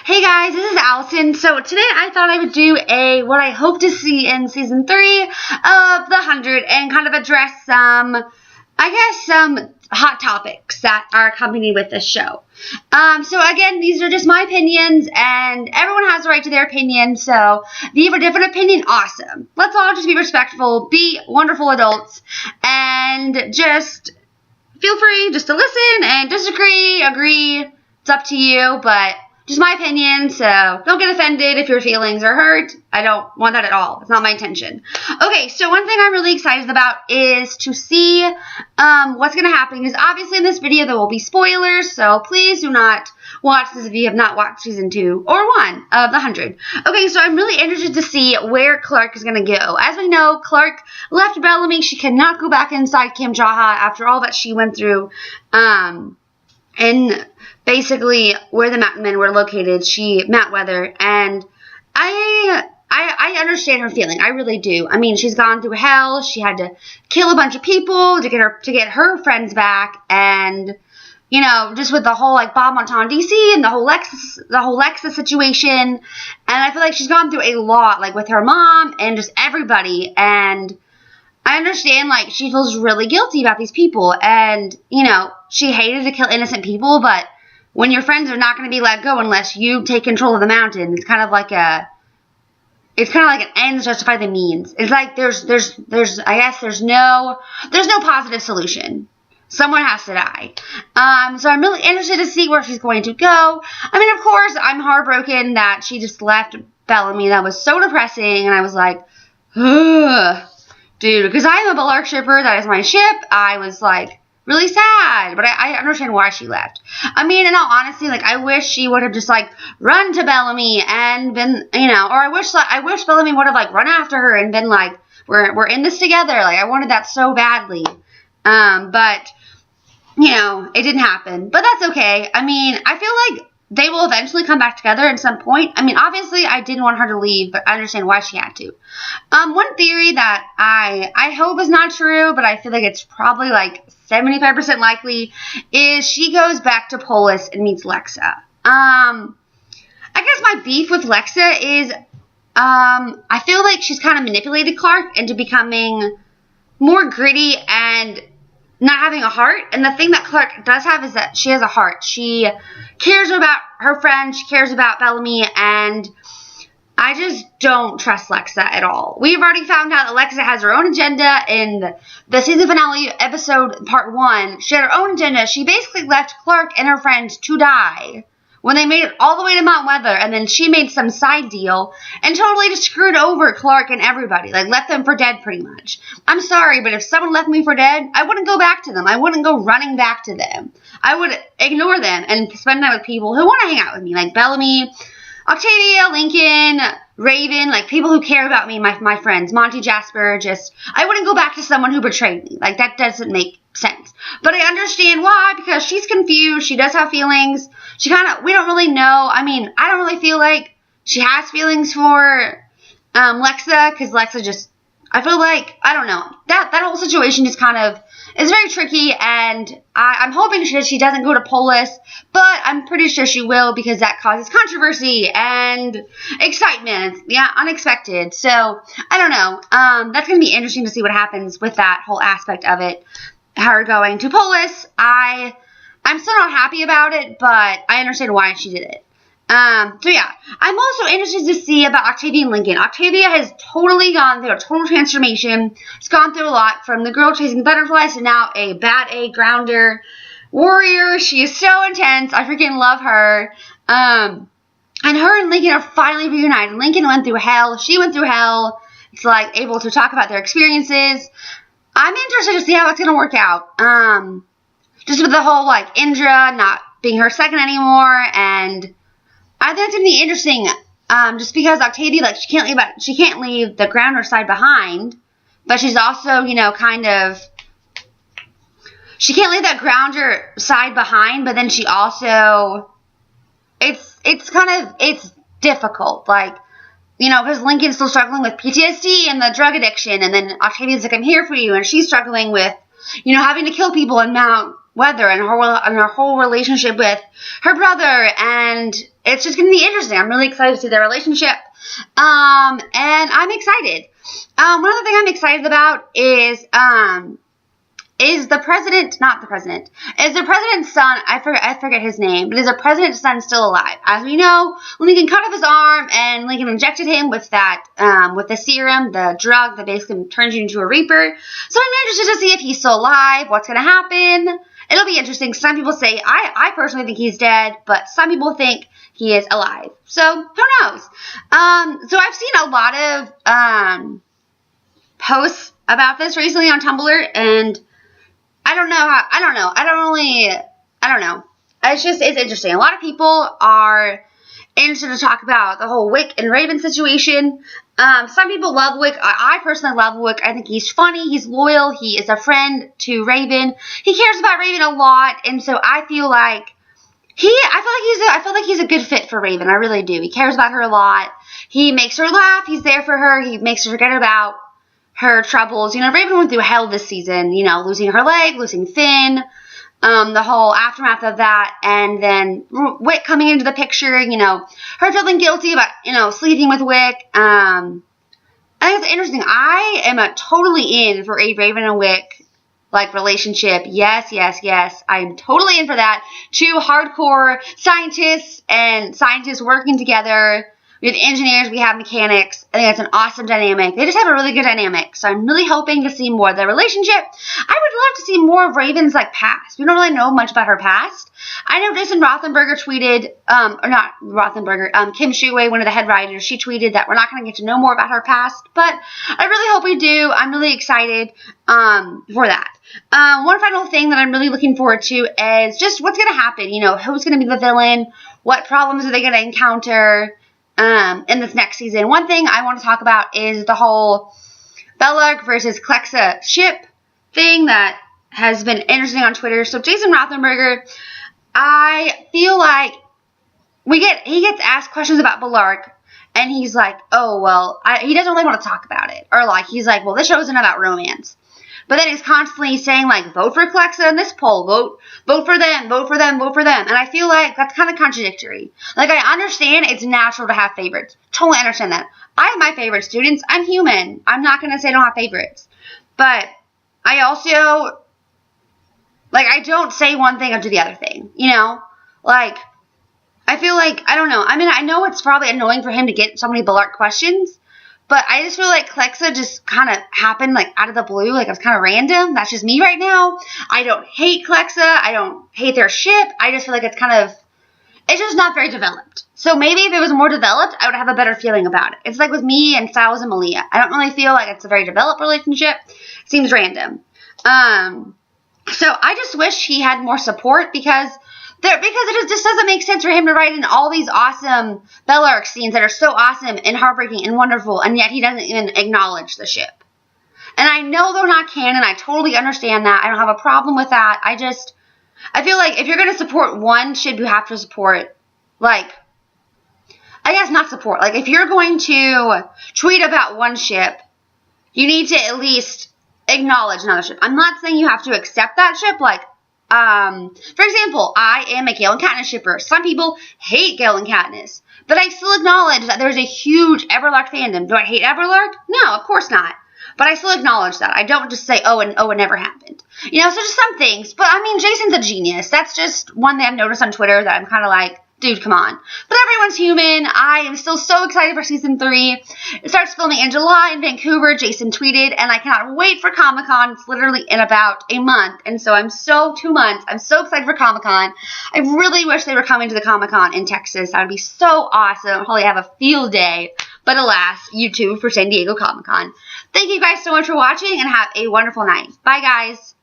Hey guys, this is Allison. So today I thought I would do what I hope to see in season 3 of The 100 and kind of address some hot topics that are accompanied with this show. So again, these are just my opinions, and everyone has the right to their opinion. So if you have a different opinion, awesome. Let's all just be respectful, be wonderful adults, and just feel free just to listen and disagree, agree. It's up to you, but just my opinion, so don't get offended if your feelings are hurt. I don't want that at all. It's not my intention. Okay, so one thing I'm really excited about is to see what's going to happen. Because obviously in this video there will be spoilers, so please do not watch this if you have not watched season 2 or 1 of The 100. Okay, so I'm really interested to see where Clark is going to go. As we know, Clark left Bellamy. She cannot go back inside Kim Jaha after all that she went through. And basically where the Mountain Men were located, she met Weather, and I understand her feeling. I really do. I mean, she's gone through hell. She had to kill a bunch of people to get her friends back, and you know, just with the whole like Bob Montana DC and the whole Lexa situation, and I feel like she's gone through a lot, like with her mom and just everybody, and I understand, like, she feels really guilty about these people, and, you know, she hated to kill innocent people, but when your friends are not going to be let go unless you take control of the mountain, it's kind of like an ends justify the means. It's like there's no positive solution. Someone has to die. So I'm really interested to see where she's going to go. I mean, of course, I'm heartbroken that she just left Bellamy. That was so depressing, and I was like, ugh. Dude, because I'm a Bellarke shipper, that is my ship, I was, like, really sad, but I understand why she left. I mean, in all honesty, like, I wish she would have just, like, run to Bellamy and been, you know, or I wish Bellamy would have, like, run after her and been, like, we're in this together, like, I wanted that so badly, but, you know, it didn't happen, but that's okay. I mean, I feel like they will eventually come back together at some point. I mean, obviously, I didn't want her to leave, but I understand why she had to. One theory that I hope is not true, but I feel like it's probably like 75% likely, is she goes back to Polis and meets Lexa. I guess my beef with Lexa is I feel like she's kind of manipulated Clark into becoming more gritty and not having a heart. And the thing that Clark does have is that she has a heart. She cares about her friend. She cares about Bellamy. And I just don't trust Lexa at all. We've already found out that Lexa has her own agenda in the season finale episode part 1. She had her own agenda. She basically left Clark and her friends to die when they made it all the way to Mount Weather, and then she made some side deal and totally just screwed over Clark and everybody, like left them for dead pretty much. I'm sorry, but if someone left me for dead, I wouldn't go back to them. I wouldn't go running back to them. I would ignore them and spend time with people who want to hang out with me, like Bellamy, Octavia, Lincoln, Raven, like people who care about me, my friends, Monty, Jasper, I wouldn't go back to someone who betrayed me. Like, that doesn't make sense. But I understand why, because she's confused. She does have feelings. We don't really know. I mean, I don't really feel like she has feelings for Lexa, because Lexa I feel like, I don't know, that whole situation just kind of is very tricky, and I'm hoping she doesn't go to Polis, but I'm pretty sure she will, because that causes controversy and excitement. Yeah, unexpected. So, I don't know. That's going to be interesting to see what happens with that whole aspect of it. Her going to Polis. I'm still not happy about it, but I understand why she did it. So yeah, I'm also interested to see about Octavia and Lincoln. Octavia has totally gone through a total transformation. She's gone through a lot, from the girl chasing butterflies to now a bad A grounder warrior. She is so intense. I freaking love her. And her and Lincoln are finally reunited. Lincoln went through hell. She went through hell. It's like able to talk about their experiences. I'm interested to see how it's going to work out. Just with the whole, like, Indra not being her second anymore, and I think it's going to be interesting, just because Octavia, like, she can't leave the grounder side behind, but she's also, you know, she can't leave that grounder side behind, but then she also, it's difficult, like, you know, because Lincoln's still struggling with PTSD and the drug addiction, and then Octavia's like, I'm here for you, and she's struggling with, you know, having to kill people in Mount Weather and her whole relationship with her brother, and it's just going to be interesting. I'm really excited to see their relationship, and I'm excited. One other thing I'm excited about is the president's son, I forget his name, but is the president's son still alive? As we know, Lincoln cut off his arm, and Lincoln injected him with that, with the serum, the drug that basically turns you into a reaper. So I'm interested to see if he's still alive, what's going to happen. It'll be interesting. Some people say, I personally think he's dead, but some people think he is alive. So, who knows? So I've seen a lot of, posts about this recently on Tumblr, and I don't know. It's interesting. A lot of people are interested to talk about the whole Wick and Raven situation. Some people love Wick. I personally love Wick. I think he's funny. He's loyal. He is a friend to Raven. He cares about Raven a lot, and so I feel like I feel like he's a good fit for Raven. I really do. He cares about her a lot. He makes her laugh. He's there for her. He makes her forget about her troubles. Raven went through hell this season, losing her leg, losing Finn, the whole aftermath of that, and then Wick coming into the picture, her feeling guilty about, sleeping with Wick. I think it's interesting. I am totally in for a Raven and Wick, relationship. Yes. I'm totally in for that. Two hardcore scientists working together. We have engineers, we have mechanics. I think that's an awesome dynamic. They just have a really good dynamic. So I'm really hoping to see more of their relationship. I would love to see more of Raven's past. We don't really know much about her past. I know Jason Rothenberger tweeted, Kim Shuwei, one of the head writers, she tweeted that we're not going to get to know more about her past, but I really hope we do. I'm really excited for that. One final thing that I'm really looking forward to is just what's going to happen. Who's going to be the villain? What problems are they going to encounter in this next season? One thing I want to talk about is the whole Bellarke versus Clexa ship thing that has been interesting on Twitter. So Jason Rothenberger, I feel like he gets asked questions about Bellarke, and he's like, oh, well, he doesn't really want to talk about it. Or he's like, well, this show isn't about romance. But then he's constantly saying, vote for Clexa in this poll. Vote for them. And I feel like that's kind of contradictory. I understand it's natural to have favorites. Totally understand that. I have my favorite students. I'm human. I'm not going to say I don't have favorites. But I also, I don't say one thing after the other thing. I feel I don't know. I mean, I know it's probably annoying for him to get so many Bellarke questions. But I just feel like Clexa just kind of happened, out of the blue. It was kind of random. That's just me right now. I don't hate Clexa. I don't hate their ship. I just feel like it's just not very developed. So maybe if it was more developed, I would have a better feeling about it. It's like with me and Stiles and Malia. I don't really feel like it's a very developed relationship. It seems random. So I just wish he had more support because it just doesn't make sense for him to write in all these awesome Bellarke scenes that are so awesome and heartbreaking and wonderful, and yet he doesn't even acknowledge the ship. And I know they're not canon. I totally understand that. I don't have a problem with that. I feel like if you're going to support one ship, you have to support, I guess not support. If you're going to tweet about one ship, you need to at least acknowledge another ship. I'm not saying you have to accept that ship, for example, I am a Gale and Katniss shipper. Some people hate Gale and Katniss, but I still acknowledge that there's a huge Everlark fandom. Do I hate Everlark? No, of course not. But I still acknowledge that. I don't just say, it never happened. So just some things. But, Jason's a genius. That's just one thing I've noticed on Twitter that I'm kind of dude, come on. But everyone's human. I am still so excited for season 3. It starts filming in July in Vancouver, Jason tweeted, and I cannot wait for Comic-Con. It's literally in about a month. And so 2 months. I'm so excited for Comic-Con. I really wish they were coming to the Comic-Con in Texas. That would be so awesome. I'll probably have a field day. But alas, YouTube for San Diego Comic-Con. Thank you guys so much for watching and have a wonderful night. Bye, guys.